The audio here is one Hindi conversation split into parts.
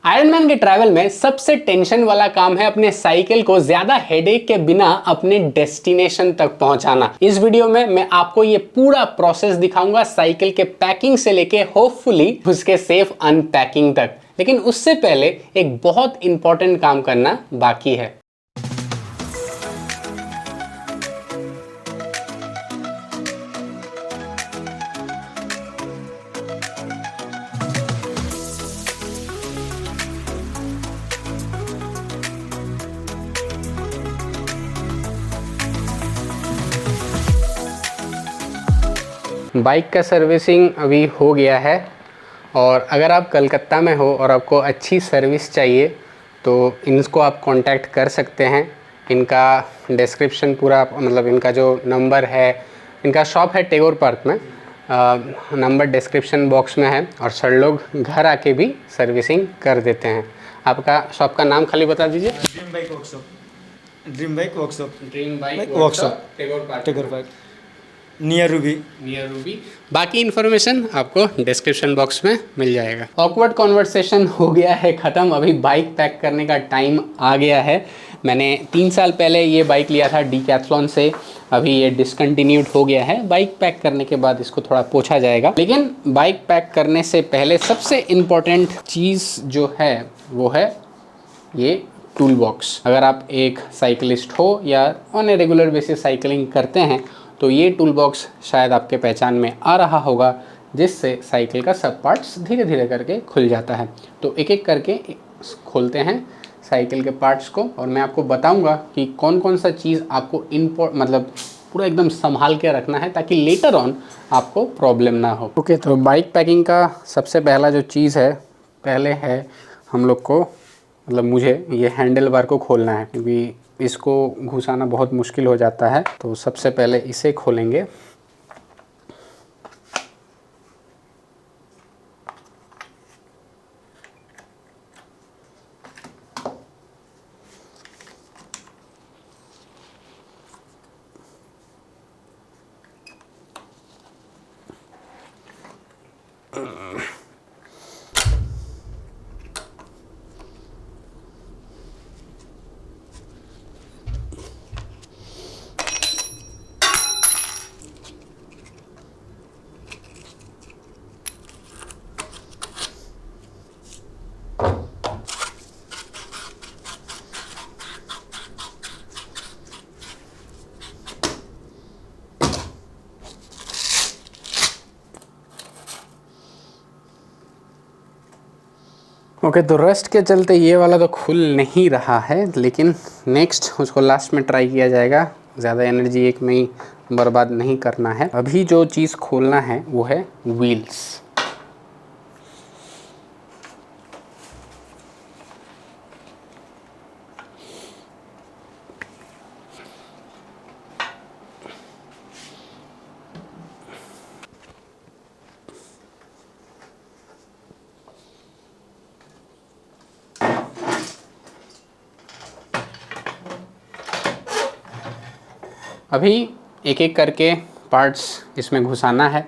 आयरन मैन के ट्रैवल में सबसे टेंशन वाला काम है अपने साइकिल को ज्यादा हेडेक के बिना अपने डेस्टिनेशन तक पहुंचाना। इस वीडियो में मैं आपको ये पूरा प्रोसेस दिखाऊंगा, साइकिल के पैकिंग से लेके होपफुली उसके सेफ अनपैकिंग तक। लेकिन उससे पहले एक बहुत इंपॉर्टेंट काम करना बाकी है। बाइक का सर्विसिंग अभी हो गया है और अगर आप कलकत्ता में हो और आपको अच्छी सर्विस चाहिए तो इनको आप कांटेक्ट कर सकते हैं। इनका डिस्क्रिप्शन पूरा मतलब इनका जो नंबर है, इनका शॉप है टैगोर पार्क में, नंबर डिस्क्रिप्शन बॉक्स में है और सर लोग घर आके भी सर्विसिंग कर देते हैं। आपका शॉप का नाम खाली बता दीजिए। Dream bike workshop. Dream bike workshop. Dream bike workshop, Tagore park, near Ruby. बाकी इन्फॉर्मेशन आपको डिस्क्रिप्शन बॉक्स में मिल जाएगा। ऑकवर्ड कॉन्वर्सेशन हो गया है ख़त्म, अभी बाइक पैक करने का टाइम आ गया है। मैंने 3 साल पहले ये बाइक लिया था डीकैथलॉन से, अभी ये डिसकंटिन्यूड हो गया है। बाइक पैक करने के बाद इसको थोड़ा पोंछा जाएगा। लेकिन बाइक पैक करने से पहले सबसे इम्पॉर्टेंट चीज़ जो है वो है ये टूल बॉक्स। अगर आप एक साइकिलिस्ट हो या on a regular basis cycling करते हैं तो ये टूल बॉक्स शायद आपके पहचान में आ रहा होगा, जिससे साइकिल का सब पार्ट्स धीरे धीरे करके खुल जाता है। तो एक एक करके खोलते हैं साइकिल के पार्ट्स को और मैं आपको बताऊंगा कि कौन कौन सा चीज़ आपको मतलब पूरा एकदम संभाल के रखना है ताकि लेटर ऑन आपको प्रॉब्लम ना हो। ओके, तो बाइक पैकिंग का सबसे पहला जो चीज़ है, पहले है हम लोग को मतलब मुझे ये हैंडल बार को खोलना है, क्योंकि इसको घुसाना बहुत मुश्किल हो जाता है। तो सबसे पहले इसे खोलेंगे। ओके, तो रस्ट के चलते ये वाला तो खुल नहीं रहा है, लेकिन नेक्स्ट उसको लास्ट में ट्राई किया जाएगा। ज़्यादा एनर्जी एक में ही बर्बाद नहीं करना है। अभी जो चीज़ खोलना है वो है व्हील्स। अभी एक एक करके पार्ट्स इसमें घुसाना है।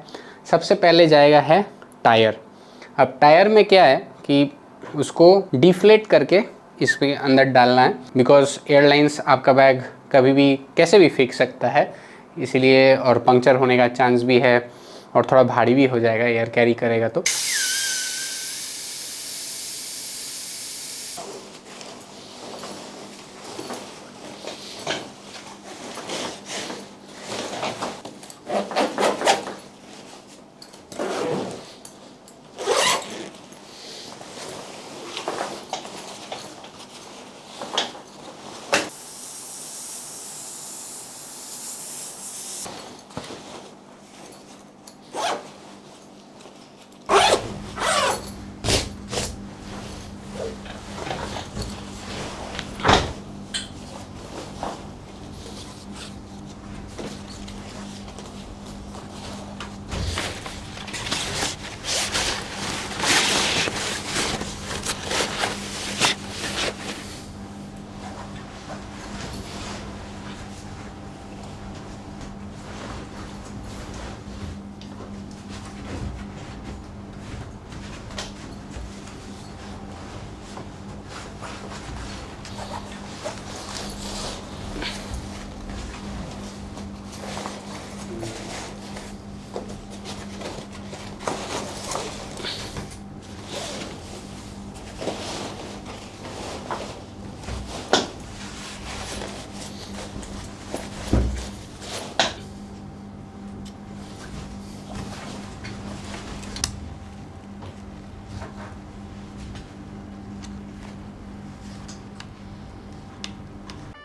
सबसे पहले जाएगा है टायर। अब टायर में क्या है कि उसको डिफ्लेट करके इसके अंदर डालना है, बिकॉज एयरलाइंस आपका बैग कभी भी कैसे भी फेंक सकता है, इसीलिए, और पंक्चर होने का चांस भी है और थोड़ा भारी भी हो जाएगा एयर कैरी करेगा तो।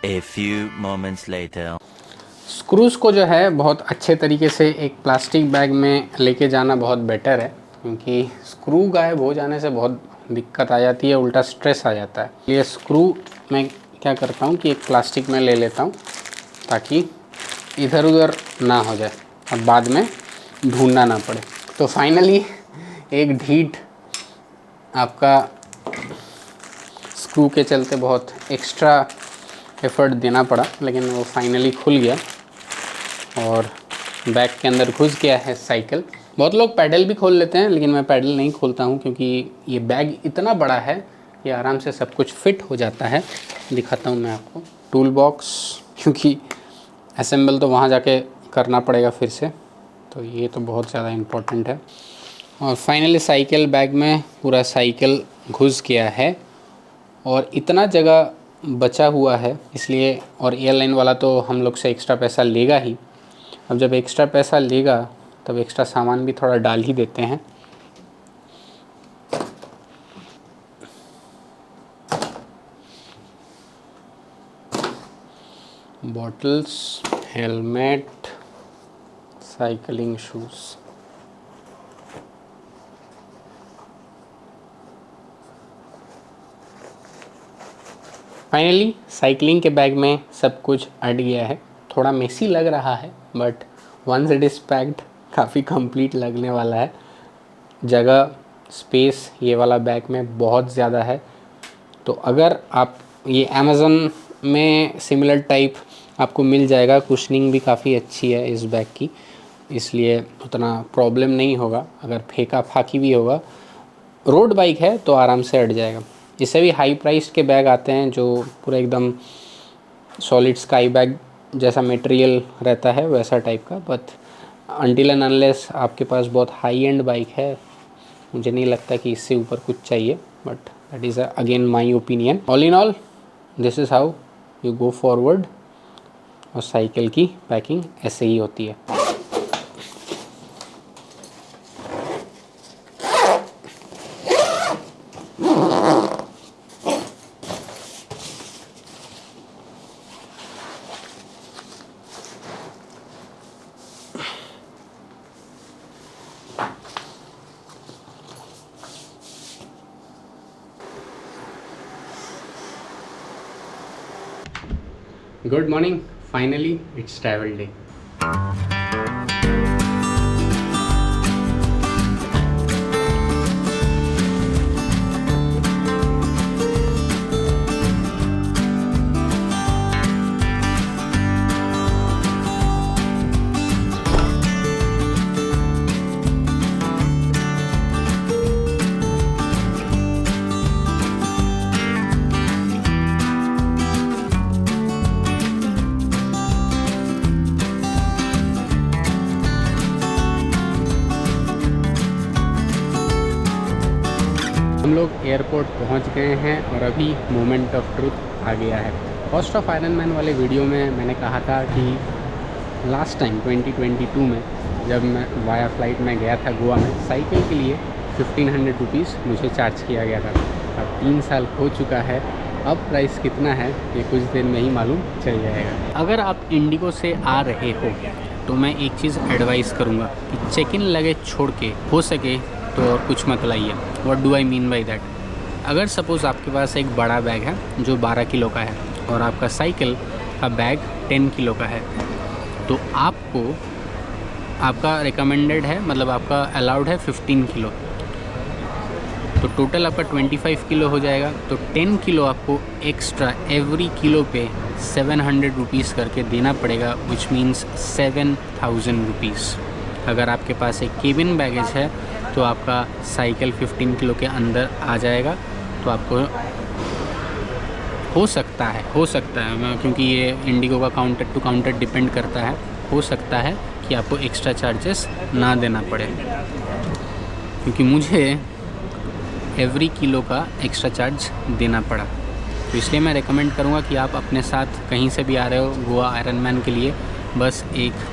A few moments later. Screws को जो है बहुत अच्छे तरीके से एक प्लास्टिक बैग में लेके जाना बहुत बेटर है, क्योंकि स्क्रू गायब हो जाने से बहुत दिक्कत आ जाती है, उल्टा स्ट्रेस आ जाता है। ये स्क्रू मैं क्या करता हूँ कि एक प्लास्टिक में ले लेता हूँ ताकि इधर उधर ना हो जाए और बाद में ढूंढना ना पड़े। तो फाइनली एक ढीठ आपका स्क्रू के चलते बहुत एक्स्ट्रा एफर्ट देना पड़ा, लेकिन वो फाइनली खुल गया और बैग के अंदर घुस गया है साइकिल। बहुत लोग पैडल भी खोल लेते हैं, लेकिन मैं पैडल नहीं खोलता हूँ क्योंकि ये बैग इतना बड़ा है कि आराम से सब कुछ फिट हो जाता है। दिखाता हूँ मैं आपको टूल बॉक्स, क्योंकि असेंबल तो वहाँ जाके करना पड़ेगा फिर से, तो ये तो बहुत ज़्यादा इम्पोर्टेंट है। और फाइनली साइकिल बैग में पूरा साइकिल घुस गया है और इतना जगह बचा हुआ है इसलिए, और एयरलाइन वाला तो हम लोग से एक्स्ट्रा पैसा लेगा ही। अब जब एक्स्ट्रा पैसा लेगा तब एक्स्ट्रा सामान भी थोड़ा डाल ही देते हैं। Bottles, helmet, cycling shoes. Finally cycling के बैग में सब कुछ अट गया है। थोड़ा मेसी लग रहा है but once it is packed काफ़ी कंप्लीट लगने वाला है। जगह स्पेस ये वाला बैग में बहुत ज़्यादा है। तो अगर आप ये अमेज़न में सिमिलर टाइप आपको मिल जाएगा, कुशनिंग भी काफ़ी अच्छी है इस बैग की, इसलिए उतना प्रॉब्लम नहीं होगा। अगर फेंका फाकी भी होगा, रोड बाइक है तो आराम से अट जाएगा। इससे भी हाई प्राइस के बैग आते हैं जो पूरा एकदम सॉलिड स्काई बैग जैसा मटेरियल रहता है, वैसा टाइप का। बट अनटिल एंड अनलेस आपके पास बहुत हाई एंड बाइक है, मुझे नहीं लगता कि इससे ऊपर कुछ चाहिए, but that is again my opinion. All in all this is how you go forward. और साइकिल की पैकिंग ऐसे ही होती है। Good morning. Finally, it's travel day. हम लोग एयरपोर्ट पहुंच गए हैं और अभी मोमेंट ऑफ ट्रुथ आ गया है। कॉस्ट ऑफ आयरन मैन वाले वीडियो में मैंने कहा था कि लास्ट टाइम 2022 में जब मैं वाया फ्लाइट में गया था गोवा में, साइकिल के लिए 1500 रुपीज़ मुझे चार्ज किया गया था। अब 3 साल हो चुका है, अब प्राइस कितना है ये कुछ दिन में ही मालूम चल जाएगा। अगर आप इंडिगो से आ रहे हो तो मैं एक चीज़ एडवाइस करूँगा कि चेक इन लगेज छोड़ के हो सके तो और कुछ मत लाइए। What do I mean by that? अगर सपोज़ आपके पास एक बड़ा बैग है जो 12 किलो का है और आपका साइकिल का बैग 10 किलो का है, तो आपको आपका रिकमेंडेड है, मतलब आपका अलाउड है 15 किलो, तो टोटल आपका 25 किलो हो जाएगा। तो 10 किलो आपको एक्स्ट्रा एवरी किलो पे 700 रुपीज़ करके देना पड़ेगा, विच मीन्स 7000 रुपीज़। अगर आपके पास एक केबिन बैगेज है तो आपका साइकिल 15 किलो के अंदर आ जाएगा। तो आपको हो सकता है क्योंकि ये इंडिगो का काउंटर टू काउंटर डिपेंड करता है, हो सकता है कि आपको एक्स्ट्रा चार्जेस ना देना पड़े, क्योंकि मुझे एवरी किलो का एक्स्ट्रा चार्ज देना पड़ा। तो इसलिए मैं रेकमेंड करूँगा कि आप अपने साथ कहीं से भी आ रहे हो गोवा आयरन मैन के लिए, बस एक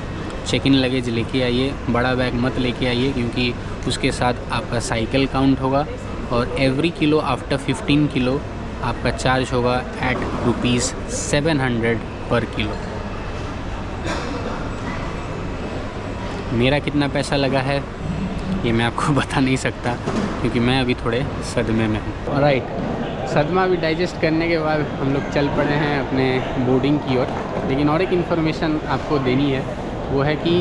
चेक इन लगेज लेके आइए, बड़ा बैग मत लेके आइए, क्योंकि उसके साथ आपका साइकिल काउंट होगा और एवरी किलो आफ्टर 15 किलो आपका चार्ज होगा एट ₹700 पर किलो। मेरा कितना पैसा लगा है ये मैं आपको बता नहीं सकता क्योंकि मैं अभी थोड़े सदमे में हूँ। ऑलराइट, सदमा अभी डाइजेस्ट करने के बाद हम लोग चल पड़े हैं अपने बोर्डिंग की ओर। लेकिन और एक इन्फॉर्मेशन आपको देनी है, वो है कि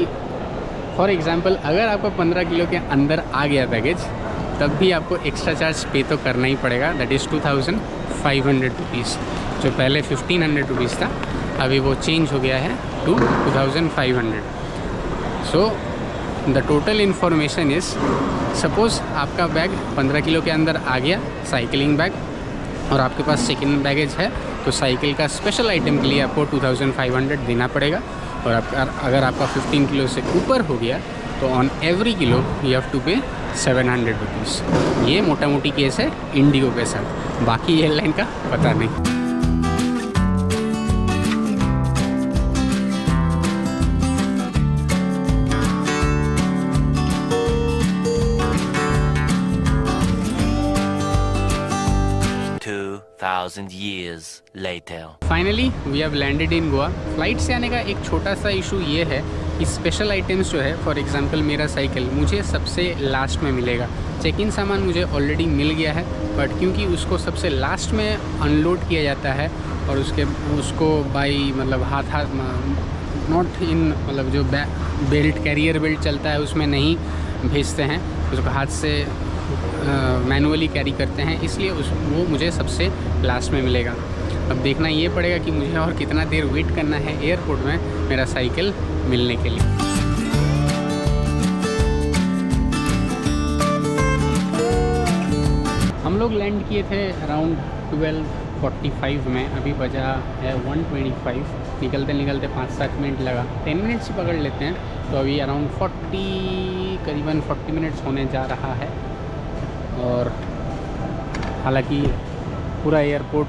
फॉर एग्ज़ाम्पल अगर आपको 15 किलो के अंदर आ गया बैगेज, तब भी आपको एक्स्ट्रा चार्ज पे तो करना ही पड़ेगा। That is 2500 rupees. जो पहले 1500 रुपीज़ था, अभी वो चेंज हो गया है to 2500। So the total information is, suppose आपका बैग 15 किलो के अंदर आ गया, साइकिलिंग बैग, और आपके पास सेकेंड बैगेज है, तो साइकिल का स्पेशल आइटम के लिए आपको 2500 देना पड़ेगा। और अगर आपका 15 किलो से ऊपर हो गया तो on every kilo you have to pay 700 rupees. ये मोटा मोटी केस है इंडिगो के साथ, बाकी एयरलाइन का पता नहीं। 2,000 years later. Finally we have landed in Goa. Flight से आने का एक छोटा सा इशू ये है कि स्पेशल आइटम्स जो है, फॉर एग्जांपल मेरा साइकिल मुझे सबसे लास्ट में मिलेगा। चेक इन सामान मुझे ऑलरेडी मिल गया है, बट क्योंकि उसको सबसे लास्ट में अनलोड किया जाता है और उसको बाई मतलब हाथ नॉट इन मतलब जो बेल्ट कैरियर बेल्ट चलता है उसमें नहीं भेजते हैं, उसको हाथ से मैनुअली कैरी करते हैं, इसलिए वो मुझे सबसे लास्ट में मिलेगा। अब देखना ये पड़ेगा कि मुझे और कितना देर वेट करना है एयरपोर्ट में मेरा साइकिल मिलने के लिए। हम लोग लैंड किए थे अराउंड 12:45 में, अभी बजा है 1:25। निकलते निकलते 5-7 मिनट लगा, 10 मिनट्स पकड़ लेते हैं, तो अभी अराउंड करीबन 40 मिनट्स होने जा रहा है। और हालांकि पूरा एयरपोर्ट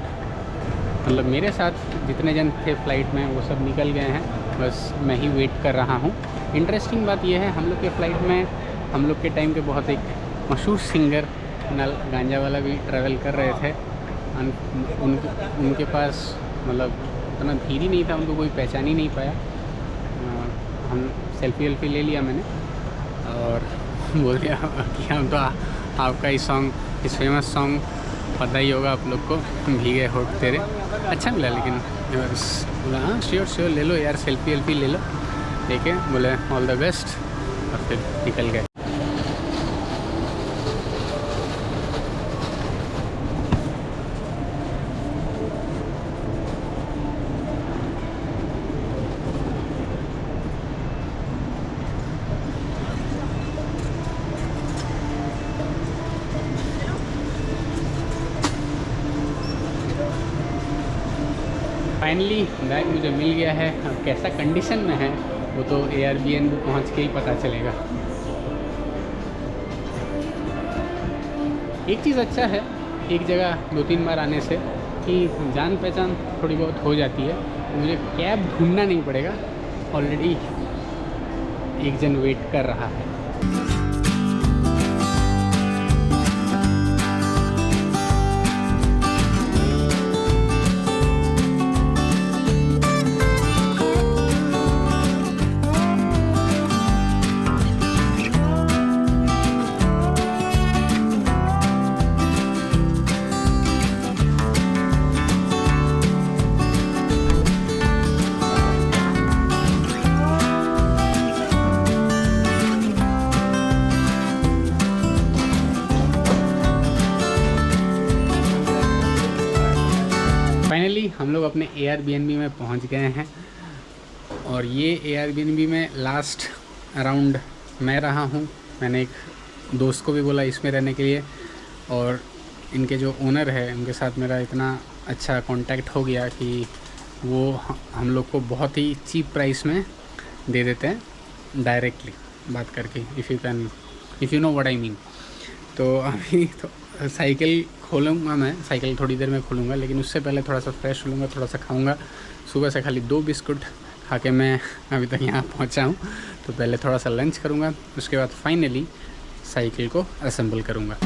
मतलब मेरे साथ जितने जन थे फ़्लाइट में वो सब निकल गए हैं, बस मैं ही वेट कर रहा हूँ। इंटरेस्टिंग बात यह है, हम लोग के फ़्लाइट में हम लोग के टाइम के बहुत एक मशहूर सिंगर नल गांजा वाला भी ट्रैवल कर रहे थे। उनके पास मतलब उतना भीड़ ही नहीं था, उनको कोई पहचान ही नहीं पाया। हम सेल्फी ले लिया मैंने और बोल दिया कि हम तो आपका ही सॉन्ग, इस फेमस सॉन्ग पता ही होगा आप लोग को, भीगे होठ तेरे। अच्छा मिला, लेकिन बोला हाँ श्योर ले लो यार, सेल्फी ले लो। ठीक है, बोले ऑल द बेस्ट, और फिर निकल गए। फाइनली बैग मुझे मिल गया है। अब कैसा कंडीशन में है वो तो Airbnb पहुंच के ही पता चलेगा। एक चीज़ अच्छा है एक जगह 2-3 बार आने से कि जान पहचान थोड़ी बहुत हो जाती है, मुझे कैब ढूंढना नहीं पड़ेगा, ऑलरेडी एक जन वेट कर रहा है। फाइनली हम लोग अपने Airbnb में पहुंच गए हैं और ये Airbnb में लास्ट अराउंड मैं रहा हूं। मैंने एक दोस्त को भी बोला इसमें रहने के लिए, और इनके जो ओनर है उनके साथ मेरा इतना अच्छा कांटेक्ट हो गया कि वो हम लोग को बहुत ही चीप प्राइस में दे देते हैं डायरेक्टली बात करके, if you know what I mean. तो अभी तो साइकिल खोलूँगा, मैं साइकिल थोड़ी देर में खोलूँगा, लेकिन उससे पहले थोड़ा सा फ्रेश हो लूँगा, थोड़ा सा खाऊँगा। सुबह से खाली 2 बिस्कुट खा के मैं अभी तक यहाँ पहुँचा हूँ, तो पहले थोड़ा सा लंच करूँगा, उसके बाद फाइनली साइकिल को असेंबल करूँगा।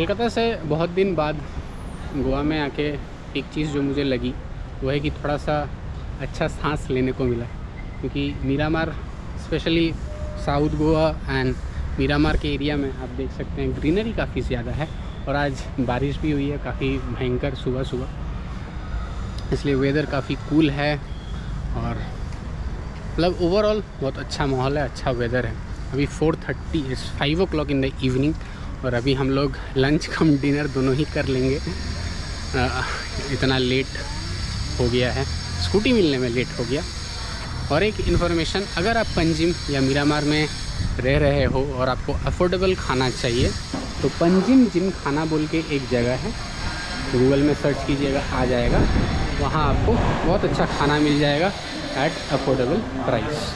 कोलकाता से बहुत दिन बाद गोवा में आके एक चीज़ जो मुझे लगी वो है कि थोड़ा सा अच्छा सांस लेने को मिला, क्योंकि Miramar specially south Goa and Miramar के एरिया में आप देख सकते हैं ग्रीनरी काफ़ी ज़्यादा है, और आज बारिश भी हुई है काफ़ी भयंकर सुबह सुबह, इसलिए वेदर काफ़ी कूल है और मतलब ओवरऑल बहुत अच्छा माहौल है, अच्छा वेदर है। अभी 4:30 is 5 o'clock in the evening, और अभी हम लोग लंच कम डिनर दोनों ही कर लेंगे। इतना लेट हो गया है, स्कूटी मिलने में लेट हो गया। और एक इन्फॉर्मेशन, अगर आप पंजिम या मीरामार में रह रहे हो और आपको अफोर्डेबल खाना चाहिए तो पंजिम जिम खाना बोल के एक जगह है, गूगल में सर्च कीजिएगा आ जाएगा, वहाँ आपको बहुत अच्छा खाना मिल जाएगा at affordable price.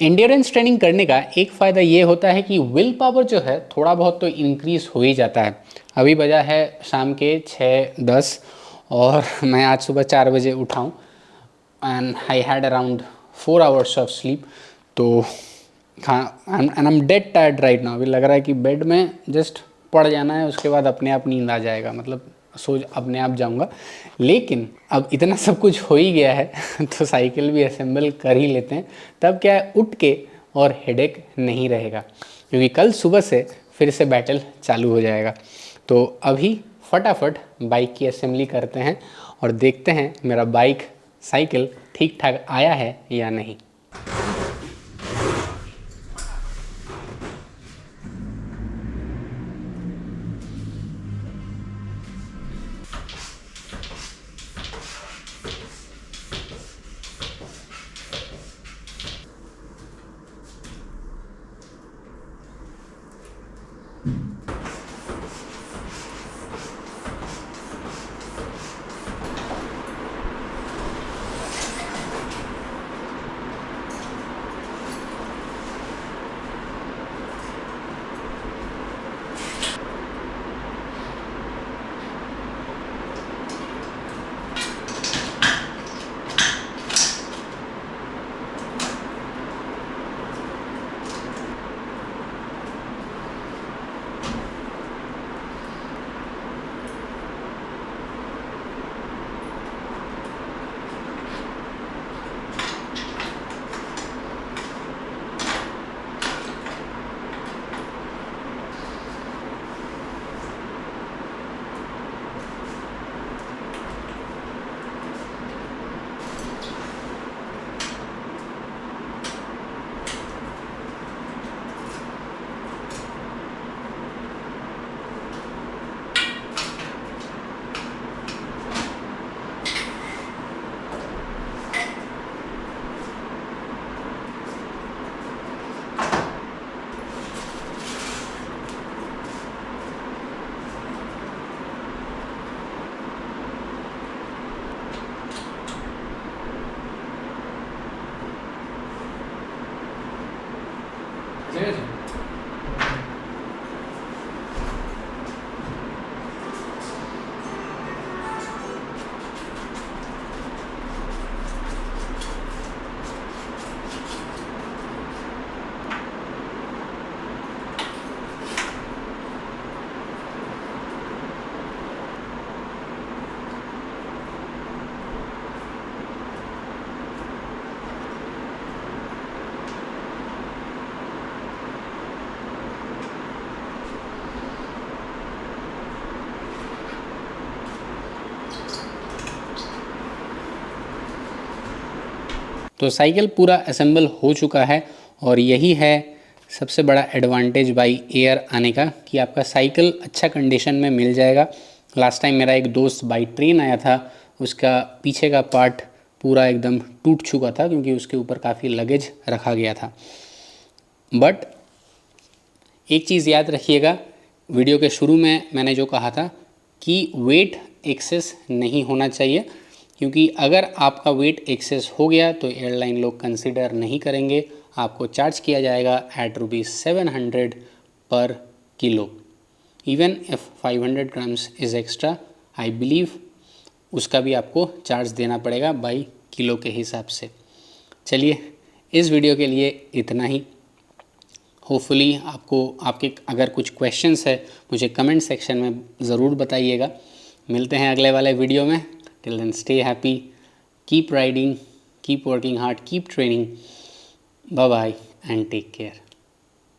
Endurance training करने का एक फ़ायदा ये होता है कि विल पावर जो है थोड़ा बहुत तो इंक्रीज़ हो ही जाता है। अभी बजा है शाम के 6:10 और मैं आज सुबह 4 बजे उठा हूँ and I had around 4 hours of sleep. तो and I am dead tired right now. अभी लग रहा है कि बेड में जस्ट पड़ जाना है, उसके बाद अपने आप नींद आ जाएगा, मतलब सो अपने आप जाऊंगा। लेकिन अब इतना सब कुछ हो ही गया है तो साइकिल भी असेंबल कर ही लेते हैं, तब क्या है उठ के और हेडेक नहीं रहेगा, क्योंकि कल सुबह से फिर से बैटल चालू हो जाएगा। तो अभी फटाफट बाइक की असेंबली करते हैं और देखते हैं मेरा बाइक साइकिल ठीक ठाक आया है या नहीं। तो साइकिल पूरा असेंबल हो चुका है, और यही है सबसे बड़ा एडवांटेज बाई एयर आने का, कि आपका साइकिल अच्छा कंडीशन में मिल जाएगा। लास्ट टाइम मेरा एक दोस्त बाई ट्रेन आया था, उसका पीछे का पार्ट पूरा एकदम टूट चुका था, क्योंकि उसके ऊपर काफ़ी लगेज रखा गया था। बट एक चीज़ याद रखिएगा, वीडियो के शुरू में मैंने जो कहा था कि वेट एक्सेस नहीं होना चाहिए, क्योंकि अगर आपका वेट एक्सेस हो गया तो एयरलाइन लोग कंसिडर नहीं करेंगे, आपको चार्ज किया जाएगा एट ₹700 पर kilo. Even if 500 grams is extra, I believe उसका भी आपको चार्ज देना पड़ेगा बाई किलो के हिसाब से। चलिए, इस वीडियो के लिए इतना ही। होपफुली आपको आपके अगर कुछ क्वेश्चंस है मुझे कमेंट सेक्शन में ज़रूर बताइएगा। मिलते हैं अगले वाले वीडियो में। Till then stay happy, keep riding, keep working hard, keep training. Bye bye and take care.